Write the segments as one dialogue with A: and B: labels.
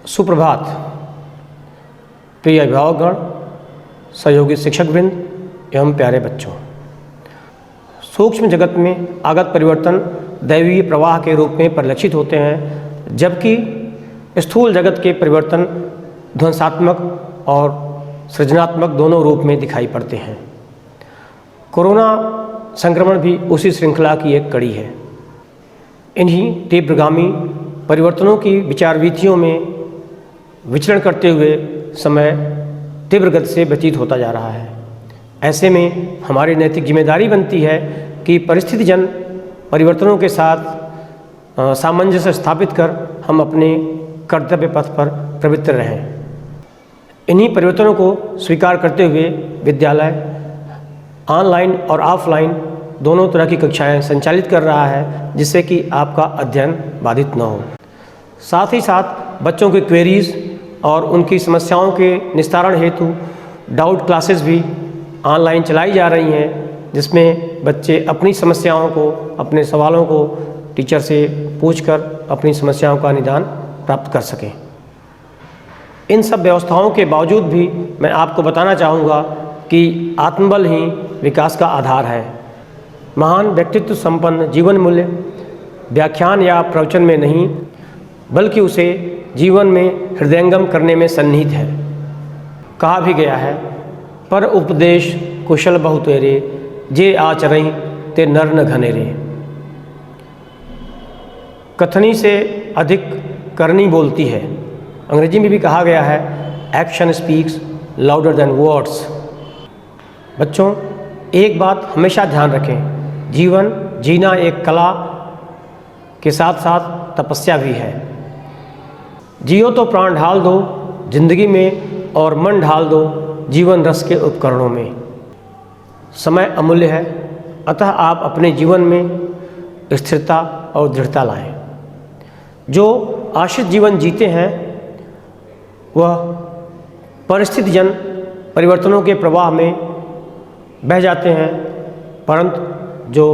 A: सुप्रभात प्रिय अभिभावकगण, सहयोगी शिक्षकवृंद एवं प्यारे बच्चों। सूक्ष्म जगत में आगत परिवर्तन दैवीय प्रवाह के रूप में परिलक्षित होते हैं, जबकि स्थूल जगत के परिवर्तन ध्वंसात्मक और सृजनात्मक दोनों रूप में दिखाई पड़ते हैं। कोरोना संक्रमण भी उसी श्रृंखला की एक कड़ी है। इन्हीं तीव्रगामी परिवर्तनों की विचार वीथियों में विचरण करते हुए समय तीव्र गति से व्यतीत होता जा रहा है। ऐसे में हमारी नैतिक जिम्मेदारी बनती है कि परिस्थितिजन परिवर्तनों के साथ सामंजस्य स्थापित कर हम अपने कर्तव्य पथ पर प्रवृत्त रहें। इन्हीं परिवर्तनों को स्वीकार करते हुए विद्यालय ऑनलाइन और ऑफलाइन दोनों तरह की कक्षाएं संचालित कर रहा है, जिससे कि आपका अध्ययन बाधित न हो। साथ ही साथ बच्चों की क्वेरीज और उनकी समस्याओं के निस्तारण हेतु डाउट क्लासेस भी ऑनलाइन चलाई जा रही हैं, जिसमें बच्चे अपनी समस्याओं को, अपने सवालों को टीचर से पूछकर अपनी समस्याओं का निदान प्राप्त कर सकें। इन सब व्यवस्थाओं के बावजूद भी मैं आपको बताना चाहूँगा कि आत्मबल ही विकास का आधार है। महान व्यक्तित्व संपन्न जीवन मूल्य व्याख्यान या प्रवचन में नहीं, बल्कि उसे जीवन में हृदयंगम करने में सन्निहित है। कहा भी गया है, पर उपदेश कुशल बहु तेरे, जे आचरई ते नर न घनेरे। कथनी से अधिक करनी बोलती है। अंग्रेजी में भी कहा गया है, action speaks louder than words. बच्चों, एक बात हमेशा ध्यान रखें, जीवन जीना एक कला के साथ साथ तपस्या भी है। जियो तो प्राण ढाल दो जिंदगी में, और मन ढाल दो जीवन रस के उपकरणों में। समय अमूल्य है, अतः आप अपने जीवन में स्थिरता और दृढ़ता लाएं। जो आश्रित जीवन जीते हैं वह परिस्थितिजन परिवर्तनों के प्रवाह में बह जाते हैं, परंतु जो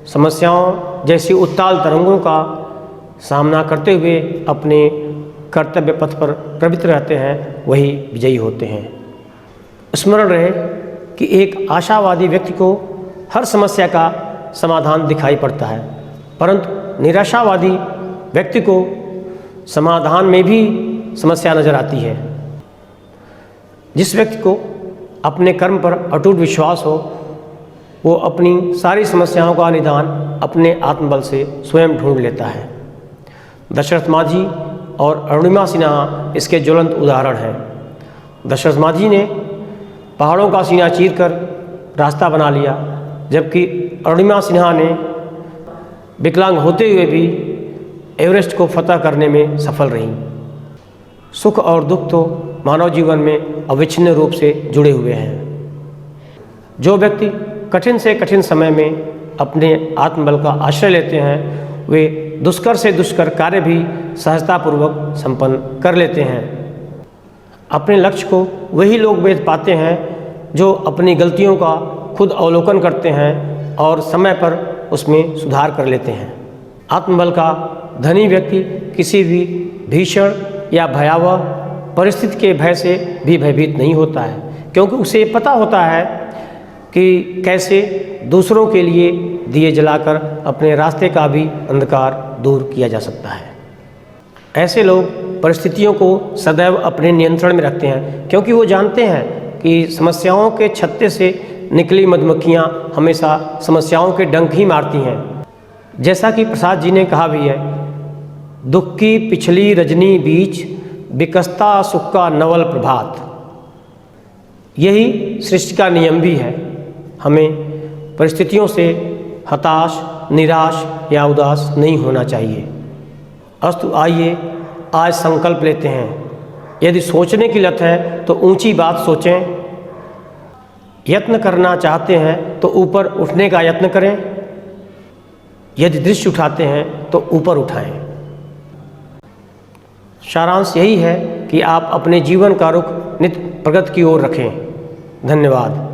A: समस्याओं जैसी उत्ताल तरंगों का सामना करते हुए अपने कर्तव्य पथ पर प्रवृत्त रहते हैं, वही विजयी होते हैं। स्मरण रहे कि एक आशावादी व्यक्ति को हर समस्या का समाधान दिखाई पड़ता है, परंतु निराशावादी व्यक्ति को समाधान में भी समस्या नजर आती है। जिस व्यक्ति को अपने कर्म पर अटूट विश्वास हो, वो अपनी सारी समस्याओं का निदान अपने आत्मबल से स्वयं ढूंढ लेता है। दशरथ मांझी और अरुणिमा सिन्हा इसके ज्वलंत उदाहरण हैं। दशरथ मांझी ने पहाड़ों का सीना चीरकर रास्ता बना लिया, जबकि अरुणिमा सिन्हा ने विकलांग होते हुए भी एवरेस्ट को फतह करने में सफल रहीं। सुख और दुख तो मानव जीवन में अविच्छिन्न रूप से जुड़े हुए हैं। जो व्यक्ति कठिन से कठिन समय में अपने आत्मबल का आश्रय लेते हैं, वे दुष्कर से दुष्कर कार्य भी सहजतापूर्वक संपन्न कर लेते हैं। अपने लक्ष्य को वही लोग वेद पाते हैं जो अपनी गलतियों का खुद अवलोकन करते हैं और समय पर उसमें सुधार कर लेते हैं। आत्मबल का धनी व्यक्ति किसी भी भीषण या भयावह परिस्थिति के भय से भी भयभीत नहीं होता है, क्योंकि उसे पता होता है कि कैसे दूसरों के लिए दिए जलाकर अपने रास्ते का भी अंधकार दूर किया जा सकता है। ऐसे लोग परिस्थितियों को सदैव अपने नियंत्रण में रखते हैं, क्योंकि वो जानते हैं कि समस्याओं के छत्ते से निकली मधुमक्खियाँ हमेशा समस्याओं के डंक ही मारती हैं। जैसा कि प्रसाद जी ने कहा भी है, दुख की पिछली रजनी बीच विकसता सुख का नवल प्रभात। यही सृष्टि का नियम भी है। हमें परिस्थितियों से हताश, निराश या उदास नहीं होना चाहिए। अस्तु, आइए आज संकल्प लेते हैं। यदि सोचने की लत है तो ऊंची बात सोचें। यत्न करना चाहते हैं तो ऊपर उठने का यत्न करें। यदि दृष्टि उठाते हैं तो ऊपर उठाएं। सारांश यही है कि आप अपने जीवन का रुख नित्य प्रगति की ओर रखें। धन्यवाद।